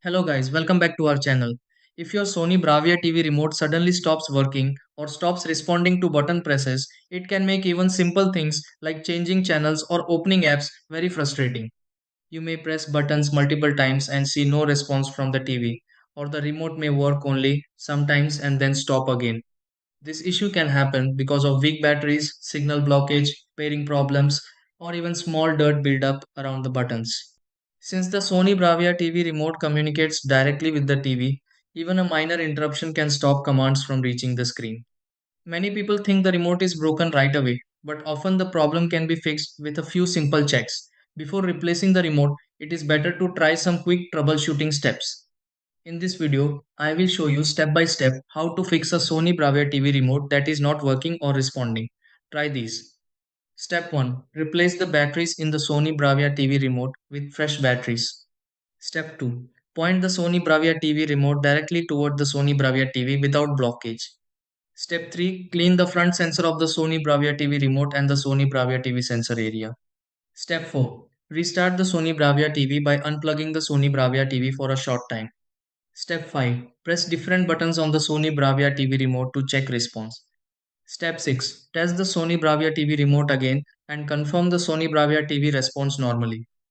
Hello guys, welcome back to our channel. If your Sony Bravia TV remote suddenly stops working or stops responding to button presses, it can make even simple things like changing channels or opening apps very frustrating. You may press buttons multiple times and see no response from the TV, or the remote may work only sometimes and then stop again. This issue can happen because of weak batteries, signal blockage, pairing problems, or even small dirt buildup around the buttons. Since the Sony Bravia TV remote communicates directly with the TV, even a minor interruption can stop commands from reaching the screen. Many people think the remote is broken right away, but often the problem can be fixed with a few simple checks. Before replacing the remote, it is better to try some quick troubleshooting steps. In this video, I will show you step by step how to fix a Sony Bravia TV remote that is not working or responding. Try these. Step 1. Replace the batteries in the Sony Bravia TV remote with fresh batteries. Step 2. Point the Sony Bravia TV remote directly toward the Sony Bravia TV without blockage. Step 3. Clean the front sensor of the Sony Bravia TV remote and the Sony Bravia TV sensor area. Step 4. Restart the Sony Bravia TV by unplugging the Sony Bravia TV for a short time. Step 5. Press different buttons on the Sony Bravia TV remote to check response. Step 6. Test the Sony Bravia TV remote again and confirm the Sony Bravia TV responds normally.